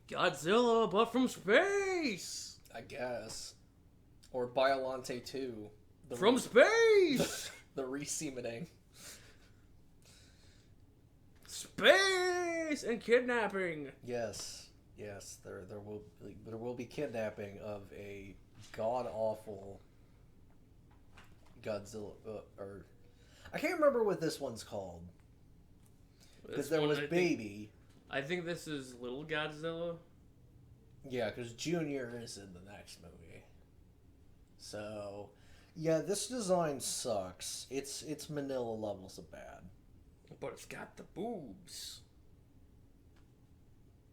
Godzilla, but from space. I guess. Or Biolante 2. From space. The re-cementing. Space and kidnapping. Yes, there will be kidnapping of a god awful Godzilla, or I can't remember what this one's called because there was Baby. I think this is Little Godzilla. Yeah, because Junior is in the next movie. So, yeah, this design sucks. It's Manila levels of bad. But it's got the boobs.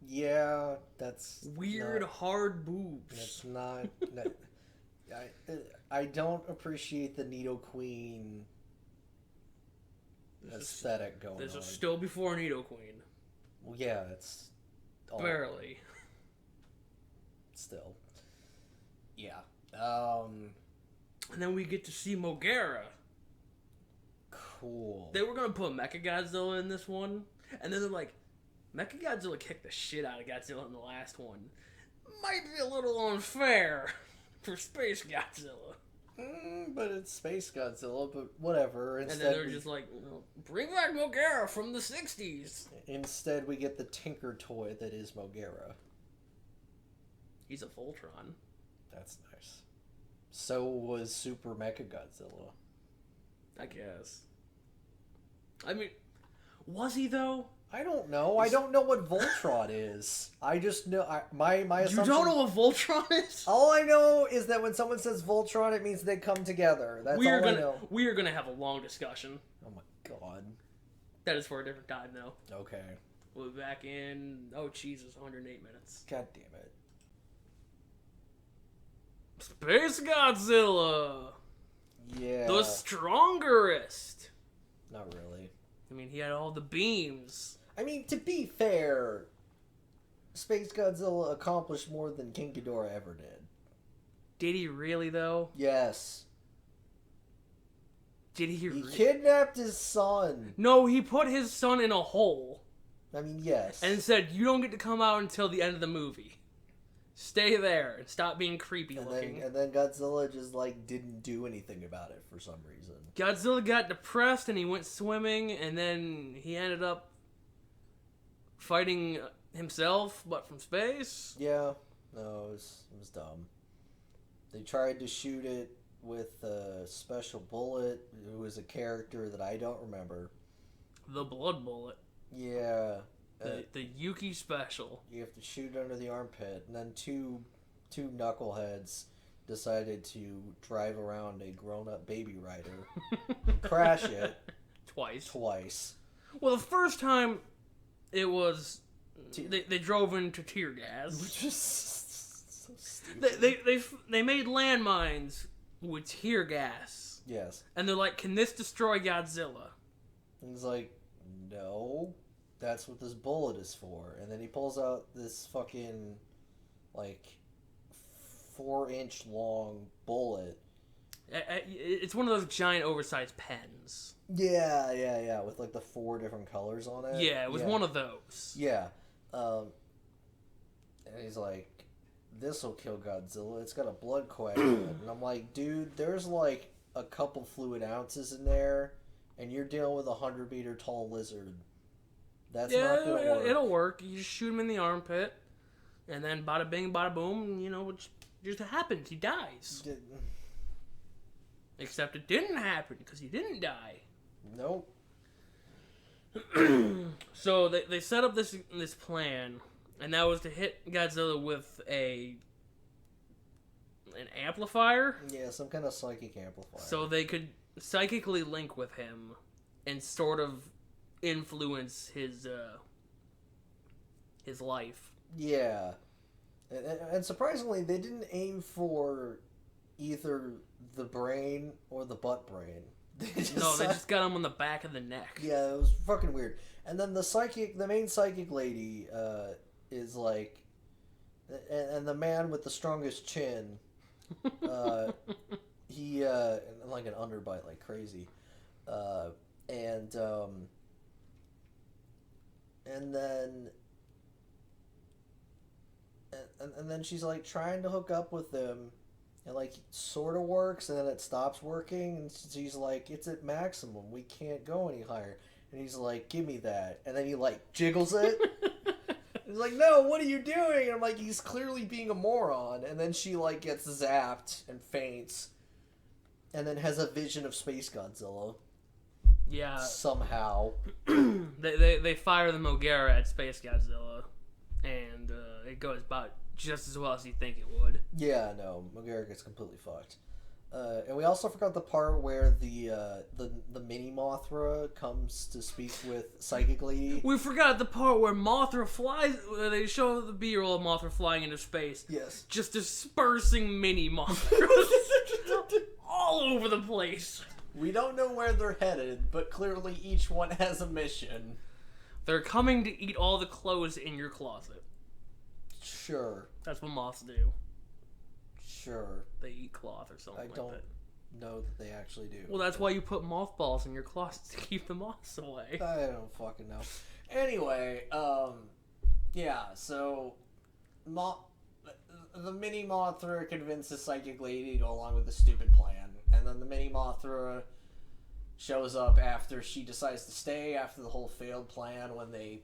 Yeah, that's weird, hard boobs. That's not. I don't appreciate the Nido Queen aesthetic going on. This is still before Nido Queen. Well, yeah, it's barely. Still, yeah. And then we get to see M.O.G.U.E.R.A. Cool. They were gonna put Mechagodzilla in this one, and then they're like, Mechagodzilla kicked the shit out of Godzilla in the last one. Might be a little unfair for SpaceGodzilla. But it's SpaceGodzilla, but whatever. Instead, and then they're just like, bring back M.O.G.U.E.R.A. from the 60s. Instead, we get the Tinker toy that is M.O.G.U.E.R.A. He's a Voltron. That's nice. So was Super Mechagodzilla. I guess. I mean, was he though? I don't know. I don't know what Voltron is. I just know my assumption. You don't know what Voltron is? All I know is that when someone says Voltron, it means they come together. That's all I know. We are gonna have a long discussion. Oh my god. That is for a different time, though. Okay. We'll be back in 108 minutes. God damn it. SpaceGodzilla. Yeah. The strongest. Not really. I mean, he had all the beams. I mean, to be fair, SpaceGodzilla accomplished more than King Ghidorah ever did. Did he really, though? Yes. Did he? He kidnapped his son. No, he put his son in a hole. I mean, yes. And said, you don't get to come out until the end of the movie. Stay there and stop being creepy looking. And then Godzilla just, like, didn't do anything about it for some reason. Godzilla got depressed and he went swimming, and then he ended up fighting himself, but from space. Yeah. No, it was dumb. They tried to shoot it with a special bullet. It was a character that I don't remember. The blood bullet. Yeah. The Yuki special. You have to shoot under the armpit, and then two knuckleheads decided to drive around a grown-up Baby Rider and crash it twice. Well, the first time it was they drove into tear gas, which is so stupid. They made landmines with tear gas. Yes. And they're like, "Can this destroy Godzilla?" And he's like, "No. That's what this bullet is for." And then he pulls out this fucking, like, 4-inch long bullet. It's one of those giant oversized pens. Yeah, with, like, the 4 different colors on it. Yeah, it was one of those. Yeah. And he's like, this'll kill Godzilla. It's got a blood coagulant. And I'm like, dude, there's, like, a couple fluid ounces in there, and you're dealing with a 100-meter tall lizard. That's not gonna work. It'll work. You just shoot him in the armpit, and then bada bing, bada boom. You know, it just happens. He dies. Except it didn't happen because he didn't die. Nope. So they set up this plan, and that was to hit Godzilla with an amplifier. Yeah, some kind of psychic amplifier. So they could psychically link with him and sort of influence his life. Yeah. And surprisingly, they didn't aim for either the brain or the butt brain. They just got him on the back of the neck. Yeah, it was fucking weird. And then the main psychic lady is like, and the man with the strongest chin, he like an underbite like crazy, and then and then she's like trying to hook up with him, and like sort of works, and then it stops working, and she's like, it's at maximum, we can't go any higher. And he's like, give me that. And then he like jiggles it. He's like, no, what are you doing? And I'm like, he's clearly being a moron. And then she like gets zapped and faints, and then has a vision of SpaceGodzilla. Yeah. Somehow. They fire the M.O.G.U.E.R.A at SpaceGodzilla, and it goes about just as well as you think it would. Yeah, no, M.O.G.U.E.R.A gets completely fucked. And we also forgot the part where the mini Mothra comes to speak with Psychic Lady. We forgot the part where Mothra flies. They show the B-roll of Mothra flying into space. Yes. Just dispersing mini Mothra all over the place. We don't know where they're headed, but clearly each one has a mission. They're coming to eat all the clothes in your closet. Sure. That's what moths do. Sure. They eat cloth or something like that. I don't know that they actually do. Well, that's why you put mothballs in your closet to keep the moths away. I don't fucking know. Anyway, yeah, so the mini Mothra convinces Psychic Lady to go along with the stupid plan, and then the mini Mothra shows up after she decides to stay after the whole failed plan when they,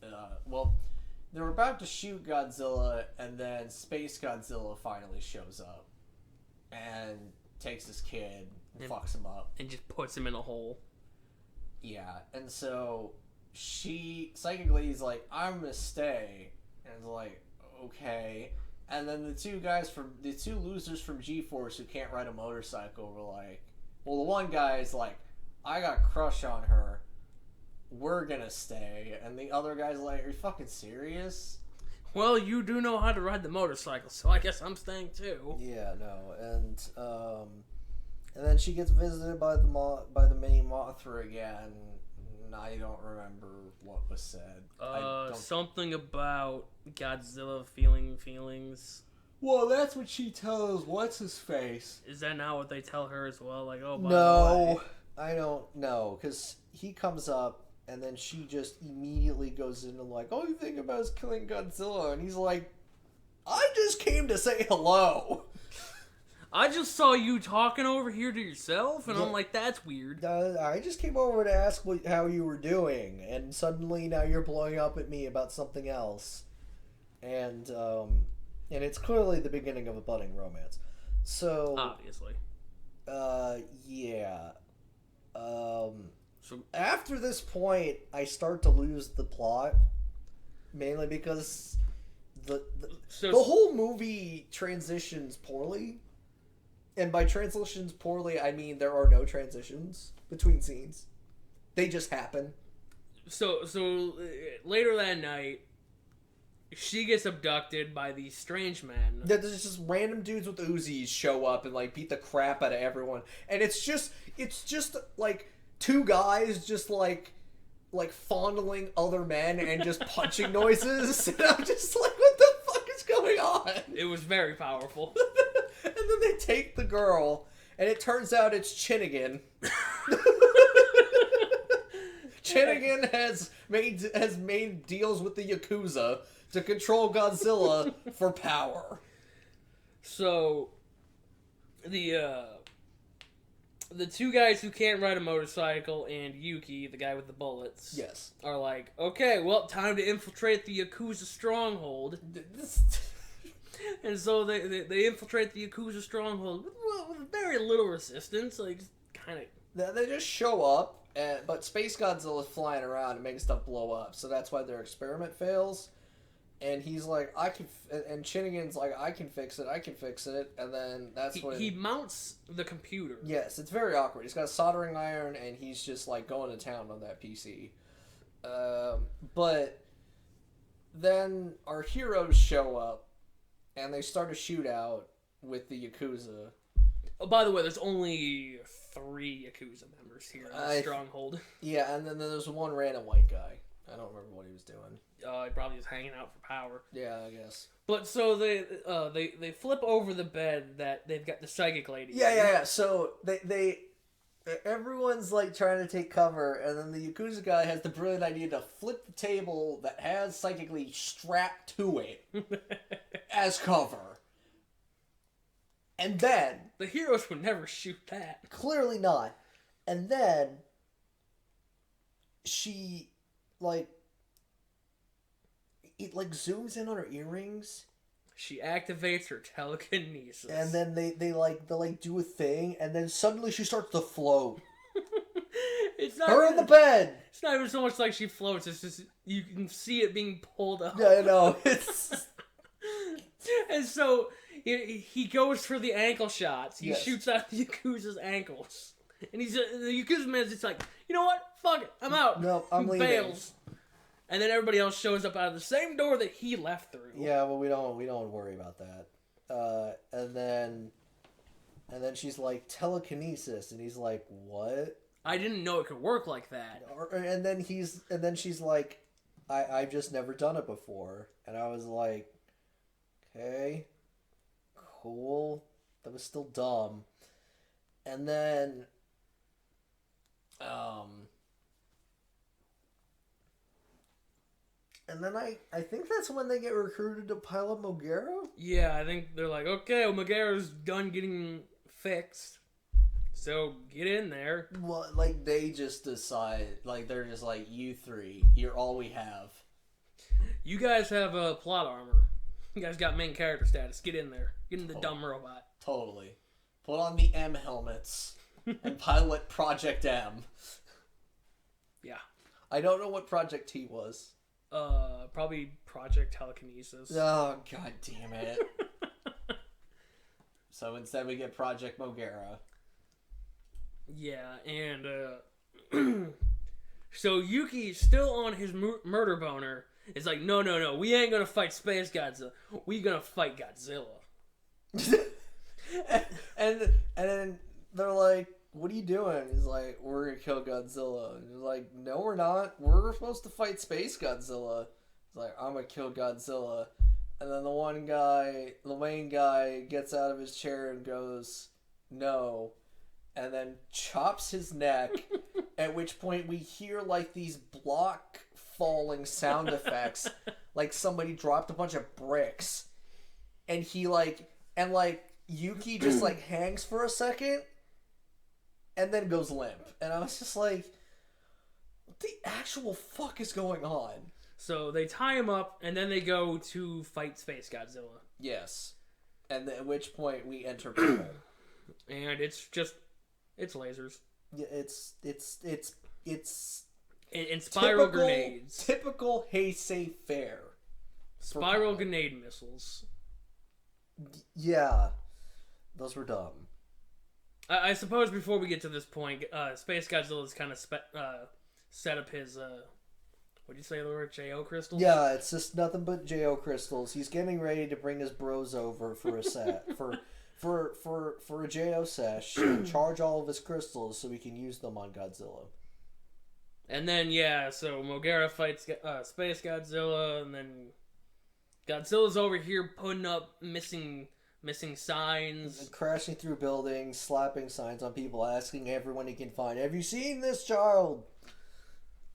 they were about to shoot Godzilla, and then SpaceGodzilla finally shows up and takes his kid and fucks him up. And just puts him in a hole. Yeah, and so Psychic Lady's like, I'm gonna stay. And it's like, okay. And then the two losers from G-Force who can't ride a motorcycle were like, well, the one guy's like, I got a crush on her. We're gonna stay. And the other guy's like, are you fucking serious? Well, you do know how to ride the motorcycle, so I guess I'm staying too. Yeah, no. And then she gets visited by the mini Mothra again. I don't remember what was said. Something about Godzilla feeling feelings. Well, that's what she tells what's-his-face. Is that not what they tell her as well? Like, oh, by No, the way. I don't know, because he comes up, and then she just immediately goes into like, all you think about is killing Godzilla, and he's like, I just came to say hello. I just saw you talking over here to yourself, and Yeah. I'm like, that's weird. I just came over to ask how you were doing, and suddenly now you're blowing up at me about something else. And it's clearly the beginning of a budding romance. So... Obviously. Yeah. So After this point, I start to lose the plot. Mainly because the whole movie transitions poorly. And by transitions poorly, I mean there are no transitions between scenes. They just happen. So later that night, she gets abducted by these strange men. There's just random dudes with Uzis show up and like beat the crap out of everyone. And it's just like two guys just like fondling other men and just punching noises. And I'm just like, what the fuck is going on? It was very powerful. And then they take the girl, and it turns out it's Chinnigan. Chinnigan has made deals with the Yakuza to control Godzilla for power. So the two guys who can't ride a motorcycle and Yuki, the guy with the bullets, Yes. are like, okay, well, time to infiltrate the Yakuza stronghold. And so they infiltrate the Yakuza stronghold with very little resistance, like, just kind of... They just show up, but Space Godzilla is flying around and making stuff blow up, so that's why their experiment fails. And he's like, and Chinnigan's like, I can fix it, and then that's when... He mounts the computer. Yes, it's very awkward. He's got a soldering iron, and he's just, like, going to town on that PC. But then our heroes show up, and they start a shootout with the Yakuza. Oh, by the way, there's only 3 Yakuza members here in the stronghold. Yeah, and then there's one random white guy. I don't remember what he was doing. He probably was hanging out for power. Yeah, I guess. But so they flip over the bed that they've got the psychic lady. Yeah. So everyone's like trying to take cover, and then the Yakuza guy has the brilliant idea to flip the table that has psychically strapped to it. as cover. And then... The heroes would never shoot that. Clearly not. And then... She, like... It, like, zooms in on her earrings. She activates her telekinesis. And then they do a thing, and then suddenly she starts to float. It's not her in the bed! It's not even so much like she floats, it's just, you can see it being pulled up. Yeah, I know. It's... And so, he goes for the ankle shots. He shoots out the Yakuza's ankles. And the Yakuza man's just like, you know what? Fuck it. I'm out. No, I'm leaving. Bails. And then everybody else shows up out of the same door that he left through. Yeah, well, we don't worry about that. And then she's like, telekinesis, and he's like, what? I didn't know it could work like that. And then she's like, I've just never done it before. And I was like, okay, cool. That was still dumb. And then, I think that's when they get recruited to pilot M.O.G.U.E.R.A? Yeah, I think they're like, okay, well, M.O.G.U.E.R.A's done getting fixed. So, get in there. Well, like, they just decide, like, they're just like, you three, you're all we have. You guys have plot armor. You guys got main character status. Get in there. Get in the dumb robot. Totally. Put on the M helmets and pilot Project M. Yeah. I don't know what Project T was. Probably Project Telekinesis. Oh, god damn it. So instead we get Project M.O.G.U.E.R.A. Yeah, and, so Yuki, still on his murder boner, is like, no, we ain't gonna fight SpaceGodzilla. We gonna fight Godzilla. and then they're like, what are you doing? He's like, we're gonna kill Godzilla. And he's like, no, we're not. We're supposed to fight SpaceGodzilla. He's like, I'm gonna kill Godzilla. And then the main guy, gets out of his chair and goes, no. And then chops his neck, at which point we hear, like, these block falling sound effects, like somebody dropped a bunch of bricks. And Yuki just, like, hangs for a second, and then goes limp. And I was just like, what the actual fuck is going on? So they tie him up, and then they go to fight SpaceGodzilla. Yes. And at which point we enter battle. And it's lasers. Yeah, it's and spiral grenades. Typical Heisei fare. Spiral grenade missiles. Yeah. Those were dumb. I suppose before we get to this point, SpaceGodzilla's kind of set up his, what do you say the word? J.O. crystals? Yeah, it's just nothing but J.O. crystals. He's getting ready to bring his bros over for a set. for a J.O. sesh and charge all of his crystals so we can use them on Godzilla. And then, yeah, so M.O.G.U.E.R.A fights SpaceGodzilla, and then Godzilla's over here putting up missing signs. Crashing through buildings, slapping signs on people, asking everyone he can find, have you seen this child?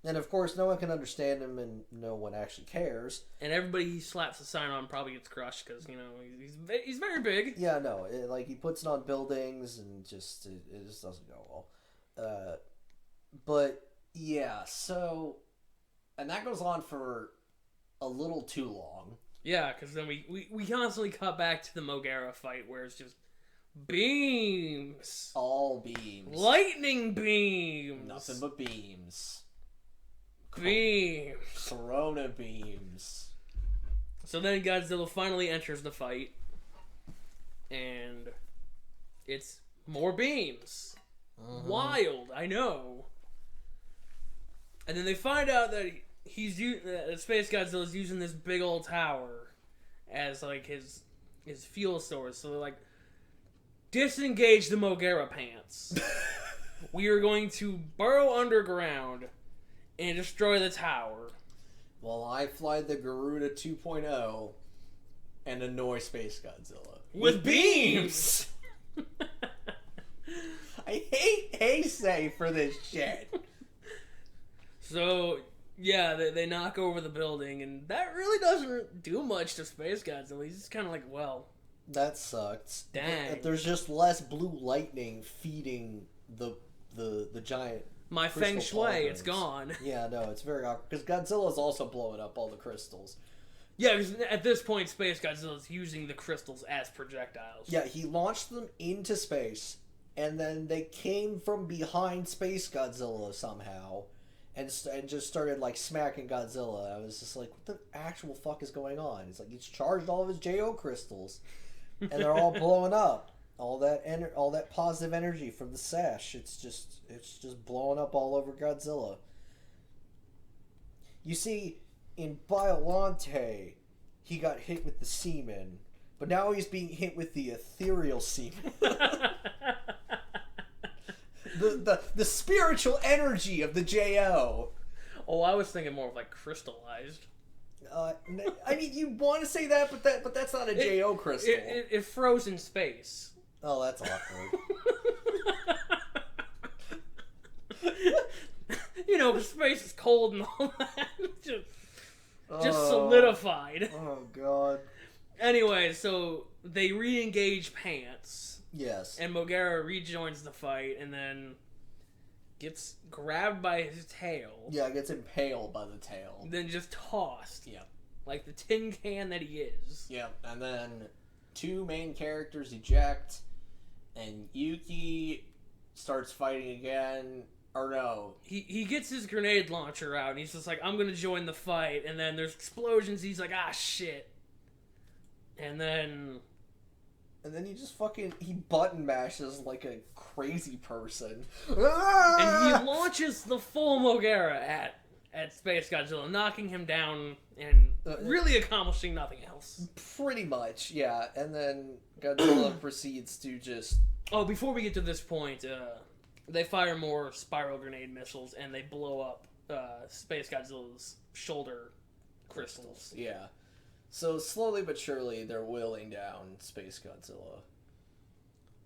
And of course, no one can understand him, and no one actually cares. And everybody he slaps a sign on probably gets crushed because he's very big. Yeah, no, he puts it on buildings, and it just doesn't go well. But yeah, so, and that goes on for a little too long. Yeah, because then we constantly cut back to the M.O.G.U.E.R.A fight where it's just beams, all beams, lightning beams, nothing but beams. Beams. Corona beams. So then Godzilla finally enters the fight. And it's more beams. Mm-hmm. Wild, I know. And then they find out that SpaceGodzilla's using this big old tower as like his fuel source. So they're like, disengage the M.O.G.U.E.R.A pants. We are going to burrow underground and destroy the tower. Well, I fly the Garuda 2.0 and annoy SpaceGodzilla. With beams! I hate Heisei for this shit. So, Yeah, they knock over the building, and that really doesn't do much to SpaceGodzilla. He's just kind of like, well... That sucks. Dang. There's just less blue lightning feeding the giant... My feng shui, it's gone. Yeah, no, it's very awkward. Because Godzilla's also blowing up all the crystals. Yeah, because at this point, SpaceGodzilla's using the crystals as projectiles. Yeah, he launched them into space, and then they came from behind SpaceGodzilla somehow, and just started, like, smacking Godzilla. I was just like, what the actual fuck is going on? It's like, he's charged all of his JO crystals, and they're all blowing up. All that positive energy from the sash, it's just blowing up all over Godzilla. You see, in Biollante, he got hit with the semen, but now he's being hit with the ethereal semen. the spiritual energy of the JO. Oh, I was thinking more of like crystallized. I mean, you want to say that, but that's not a JO crystal. It froze in space. Oh, that's awkward. You know, space is cold and all that. just solidified. Oh, God. Anyway, so they re-engage Pants. Yes. And M.O.G.U.E.R.A rejoins the fight and then gets grabbed by his tail. Yeah, gets impaled by the tail. Then just tossed. Yep. Like the tin can that he is. Yep. And then two main characters eject, and Yuki starts fighting again. Or no. He gets his grenade launcher out, and he's just like, I'm gonna join the fight. And then there's explosions, he's like, ah, shit. And then he just he button mashes like a crazy person. And he launches the full M.O.G.U.E.R.A at SpaceGodzilla, knocking him down and really accomplishing nothing else. Pretty much, yeah. And then Godzilla proceeds to just... Oh, before we get to this point, they fire more spiral grenade missiles and they blow up SpaceGodzilla's shoulder crystals. Yeah. So slowly but surely, they're whittling down SpaceGodzilla.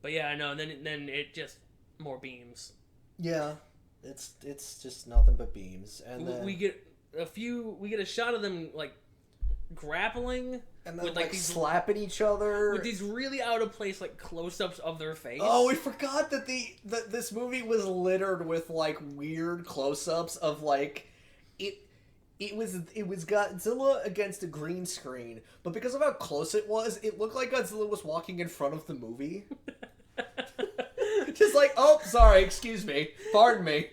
But yeah, I know. And then it just more beams. Yeah, it's just nothing but beams. And then we get a shot of them like grappling and then with like these, slapping each other with these really out of place like close-ups of their face. Oh, we forgot that this movie was littered with like weird close-ups of like It was Godzilla against a green screen, but because of how close it looked like Godzilla was walking in front of the movie. Just like, oh, sorry, excuse me, pardon me.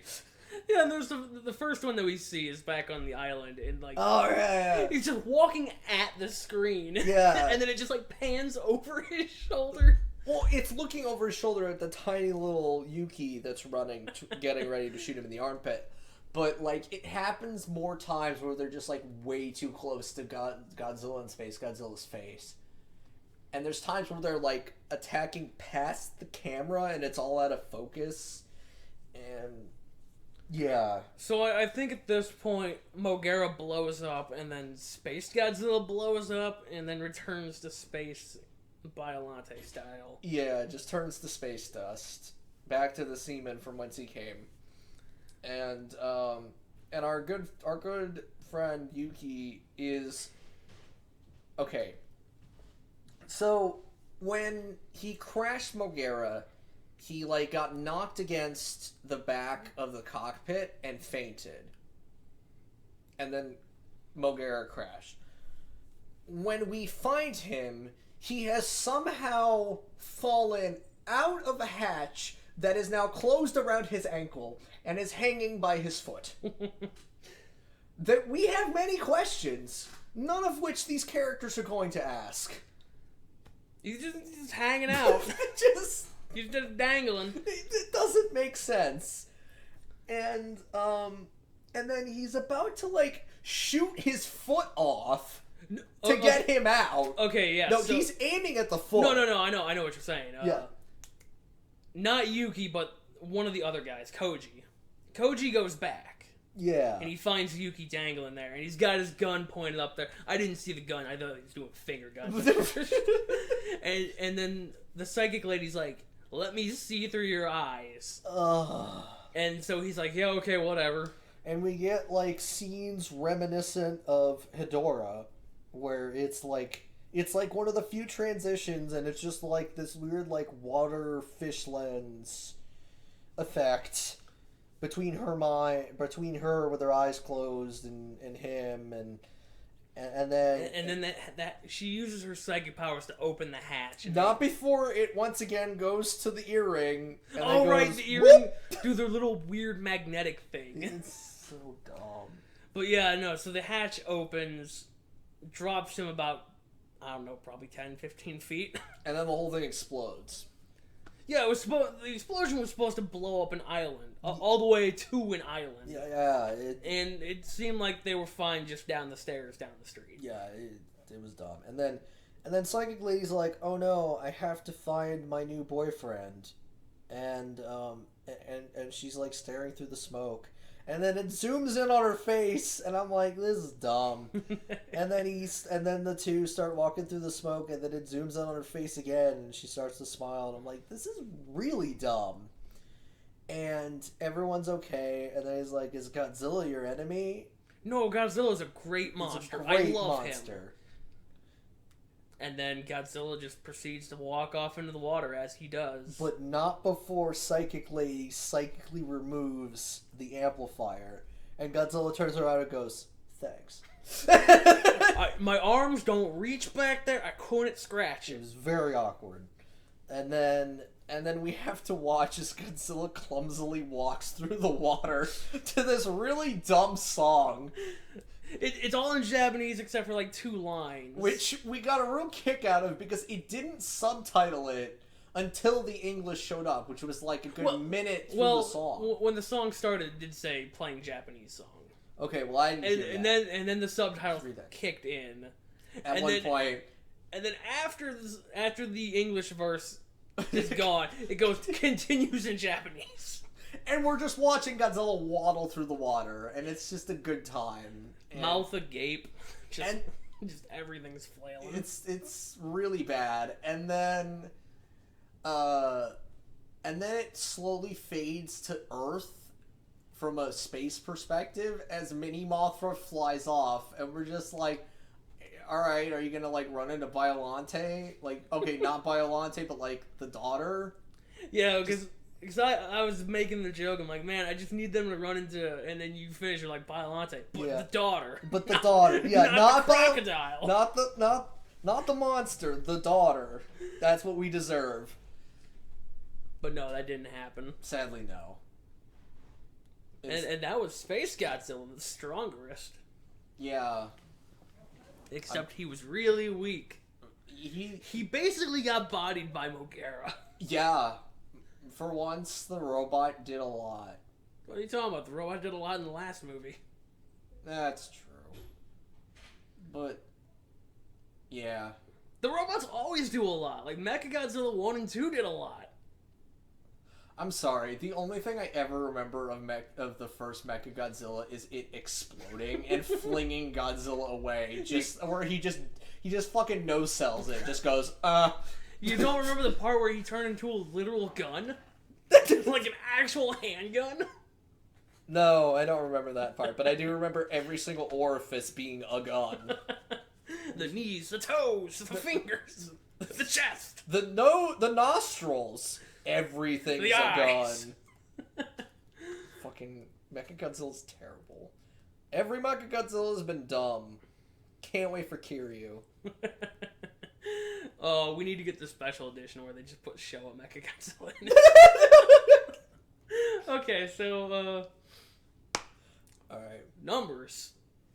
Yeah, and there's the first one that we see is back on the island, and like, oh yeah, he's just walking at the screen. Yeah, and then it just like pans over his shoulder. Well, it's looking over his shoulder at the tiny little Yuki that's running, getting ready to shoot him in the armpit. But, like, it happens more times where they're just, like, way too close to Godzilla and SpaceGodzilla's face. And there's times where they're, like, attacking past the camera and it's all out of focus. And, yeah. So I think at this point, M.O.G.U.E.R.A blows up and then SpaceGodzilla blows up and then returns to space Biollante style. Yeah, it just turns to space dust. Back to the semen from whence he came. And our good friend Yuki is okay. So when he crashed M.O.G.U.E.R.A, he like got knocked against the back of the cockpit and fainted. And then M.O.G.U.E.R.A crashed. When we find him, he has somehow fallen out of a hatch that is now closed around his ankle and is hanging by his foot. That we have many questions, none of which these characters are going to ask. He's just hanging out. He's just dangling. It doesn't make sense. And then he's about to, like, shoot his foot off to get him out. Okay, yeah. No, so, he's aiming at the foot. No, I know what you're saying. Yeah. Not Yuki, but one of the other guys, Koji. Koji goes back. Yeah. And he finds Yuki dangling there, and he's got his gun pointed up there. I didn't see the gun. I thought he was doing finger guns. and then the psychic lady's like, let me see through your eyes. Ugh. And so he's like, yeah, okay, whatever. and we get like scenes reminiscent of Hedora, where it's like one of the few transitions, and it's just like this weird like water fish lens effect between her with her eyes closed and him and then that she uses her psychic powers to open the hatch. Not before it once again goes to the earring. And oh goes, right, the earring do their little weird magnetic thing. It's so dumb. But yeah, no. So the hatch opens, drops him about, I don't know, probably 10, 15 feet, and then the whole thing explodes. Yeah, the explosion was supposed to blow up an island, all the way to an island. Yeah. And it seemed like they were fine just down the stairs, down the street. Yeah, it was dumb. And then Psychic Lady's like, oh no, I have to find my new boyfriend, and she's like staring through the smoke, and then it zooms in on her face, and I'm like, this is dumb. and then the two start walking through the smoke, and then it zooms in on her face again, and she starts to smile, and I'm like, this is really dumb. And everyone's okay, and then he's like, is Godzilla your enemy? No, Godzilla's a great monster. I love him. And then Godzilla just proceeds to walk off into the water as he does. But not before Psychic Lady psychically removes the amplifier. And Godzilla turns around and goes, thanks. My arms don't reach back there. I couldn't scratch it. It was very awkward. And then we have to watch as Godzilla clumsily walks through the water to this really dumb song. It's all in Japanese except for like 2 lines. Which we got a real kick out of because it didn't subtitle it until the English showed up, which was like a good minute through the song. When the song started, it did say playing Japanese song. Okay, well I didn't hear that. And then the subtitles kicked in. At one point. And then after the English verse is gone, it continues in Japanese. And we're just watching Godzilla waddle through the water, and it's just a good time. Mouth agape, just everything's flailing. It's really bad, and then it slowly fades to Earth from a space perspective as Mini Mothra flies off, and we're just like, all right, are you gonna like run into Biollante? Like, okay, not Biollante, but like the daughter. Yeah, because I was making the joke. I'm like, man, I just need them to run into, and then you finish. You're like Biollante, but the daughter. But the daughter, yeah, not the crocodile, not the monster, the daughter. That's what we deserve. But no, that didn't happen. Sadly, no. And that was SpaceGodzilla, the strongest. Yeah. Except he was really weak. He basically got bodied by M.O.G.U.E.R.A. Yeah. For once, the robot did a lot. What are you talking about? The robot did a lot in the last movie. That's true. But, yeah. The robots always do a lot. Like, Mechagodzilla 1 and 2 did a lot. I'm sorry. The only thing I ever remember of the first Mechagodzilla is it exploding and flinging Godzilla away. Where he just fucking no-sells it. Just goes, You don't remember the part where he turned into a literal gun? Like an actual handgun? No, I don't remember that part, but I do remember every single orifice being a gun. The knees, the toes, the fingers, the chest. The nostrils. Everything's a gun. Fucking Mechagodzilla's terrible. Every Mechagodzilla has been dumb. Can't wait for Kiryu. Oh, we need to get the special edition where they just put Showa Mechagodzilla in it. Okay, so, alright. Numbers.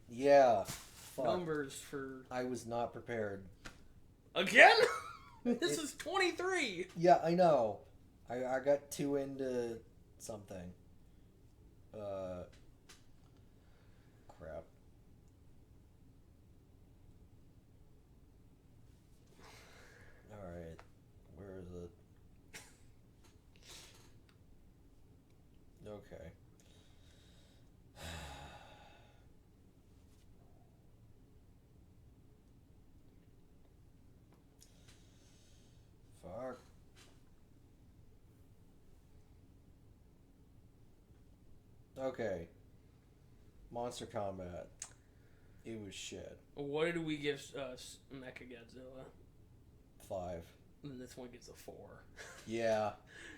Yeah. Fuck. Numbers for... I was not prepared. Again? This is 23! Yeah, I know. I got too into something. Crap. Alright. Where is it? Okay. Fuck. Okay. Monster Combat. It was shit. What did we give Mechagodzilla? 5. And this one gets a 4. Yeah,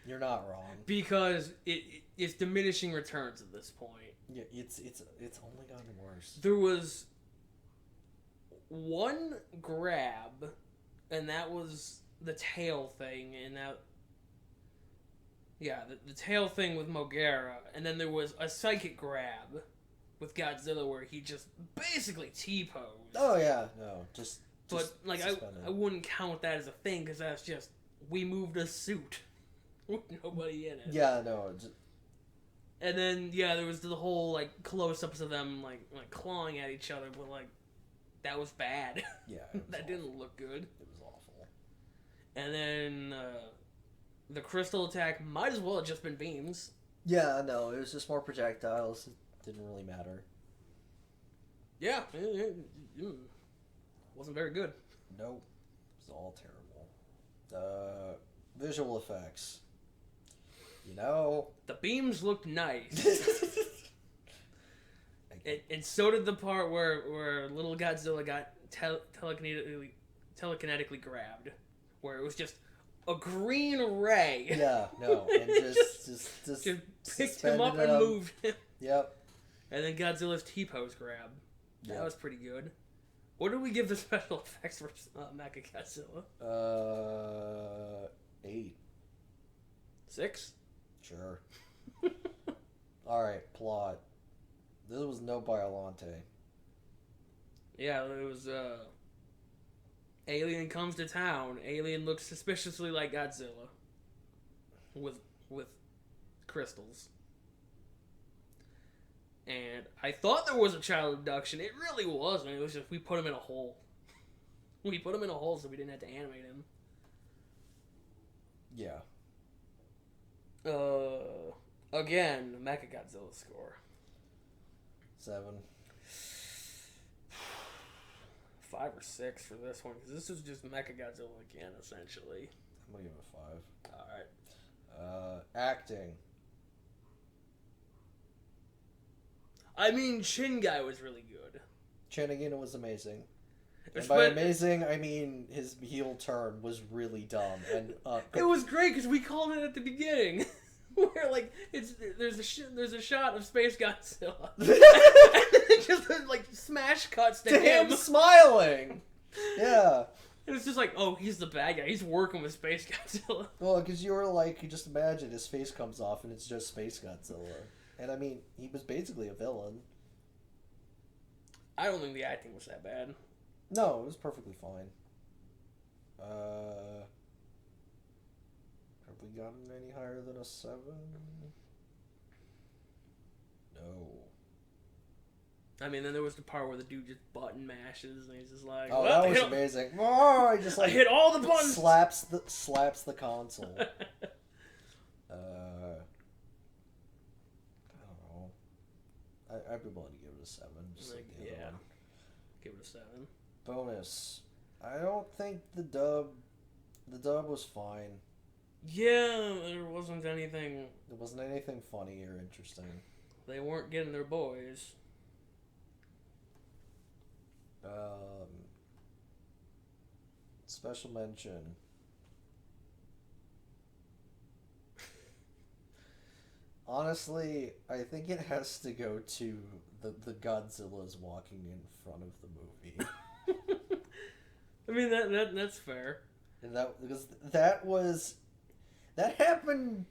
you're not wrong. Because it's diminishing returns at this point. Yeah, it's only gotten worse. There was one grab, and that was the tail thing, and that... Yeah, the tail thing with M.O.G.U.E.R.A, and then there was a psychic grab with Godzilla where he just basically T-posed. Oh, yeah, no, just but, like, I wouldn't count that as a thing, because that's just, we moved a suit with nobody in it. Yeah, no. And then, yeah, there was the whole, like, close-ups of them, like clawing at each other, but, like, that was bad. Yeah. That didn't look good. It was awful. And then, the crystal attack might as well have just been beams. Yeah, no, it was just more projectiles. It didn't really matter. Yeah, it wasn't very good. Nope. It was all terrible. Visual effects. You know... The beams looked nice. And so did the part where little Godzilla got telekinetically grabbed. Where it was just a green ray. Yeah, no, and just picked him up and moved him. Yep. And then Godzilla's T-pose grab. Yep. That was pretty good. What did we give the special effects for Mechagodzilla? 8. 6? Sure. Alright, plot. This was no Biollante. Yeah, it was, Alien comes to town. Alien looks suspiciously like Godzilla. With crystals. And I thought there was a child abduction. It really wasn't. It was just we put him in a hole. We put him in a hole so we didn't have to animate him. Yeah. Again, Mechagodzilla score. 7. 5 or 6 for this one, because this is just Mechagodzilla again, essentially. I'm gonna give it a 5. Alright. Acting. I mean, Shin Guy was really good. Chanagina was amazing. And by amazing, I mean his heel turn was really dumb. And it was great because we called it at the beginning, where like there's a shot of SpaceGodzilla, and it just like smash cuts to him smiling. Yeah. And it's just like, oh, he's the bad guy. He's working with SpaceGodzilla. Well, because you were like, you just imagine his face comes off and it's just SpaceGodzilla. And I mean, he was basically a villain. I don't think the acting was that bad. No, it was perfectly fine. Have we gotten any higher than a 7? No. I mean, then there was the part where the dude just button mashes and he's just like, oh, that was amazing. Oh, he just like I hit all the buttons. Slaps the console. I don't know. I'd be willing to give it a 7. Just like the other one. Give it a 7. Bonus. I don't think the dub was fine. Yeah, there wasn't anything. There wasn't anything funny or interesting. They weren't getting their boys. Special mention. Honestly, I think it has to go to the Godzillas walking in front of the movie. I mean that's fair. And that happened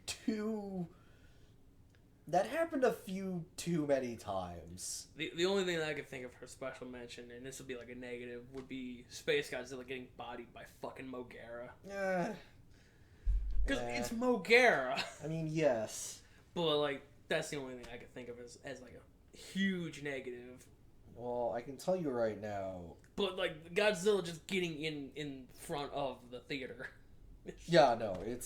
a few too many times. The only thing that I could think of for special mention, and this would be like a negative, would be SpaceGodzilla getting bodied by fucking M.O.G.U.E.R.A. Yeah. Because it's M.O.G.U.E.R.A. I mean, yes. But like that's the only thing I could think of as like a huge negative. Well, I can tell you right now. But like Godzilla just getting in front of the theater. Yeah, no, it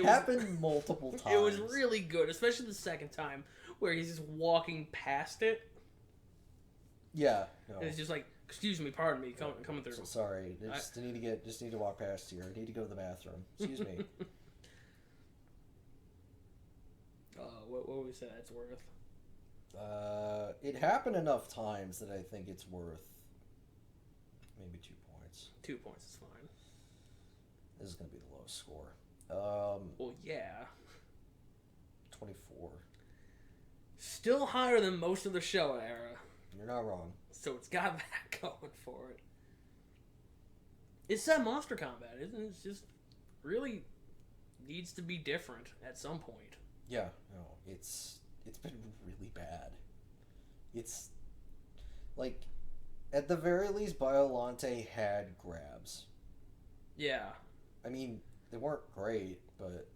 happened multiple times. It was really good, especially the second time where he's just walking past it. Yeah, no. And it's just like, excuse me, pardon me, coming through. So sorry, just need to walk past here. I need to go to the bathroom. Excuse me. What would we say that's worth? It happened enough times that I think it's worth maybe 2 points. 2 points is fine. This is gonna be the lowest score. Well, yeah. 24. Still higher than most of the Showa era. You're not wrong. So it's got that going for it. It's that monster combat, isn't it? It's just really needs to be different at some point. Yeah, no, it's been really bad. It's like at the very least Biolante had grabs. Yeah. I mean, they weren't great, but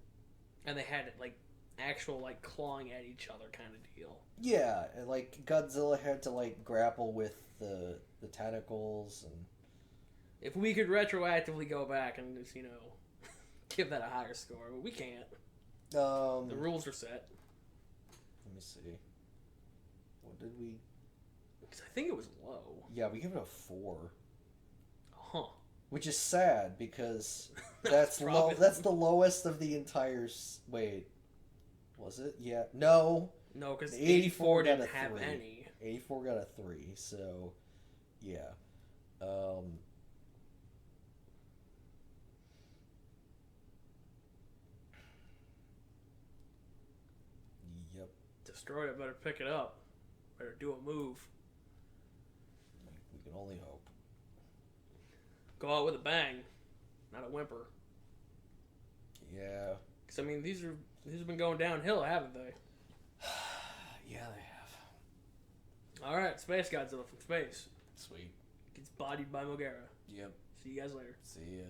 and they had like actual like clawing at each other kind of deal. Yeah, and like Godzilla had to like grapple with the tentacles and if we could retroactively go back and just, give that a higher score, but we can't. The rules are set. Let me see. What did we? Because I think it was low. Yeah, we give it a 4. Huh. Which is sad because that's low. That's the lowest of the entire. Wait, was it? Yeah. No. No, because 84 didn't have 3. any. 84 got a 3. So, yeah. Yep. Destroyer better pick it up. Better do a move. We can only hope. Go out with a bang, not a whimper. Yeah. Because I mean, these have been going downhill, haven't they? Yeah, they have. All right, SpaceGodzilla from space Sweet. gets bodied by M.O.G.U.E.R.A. Yep. See you guys later. See ya.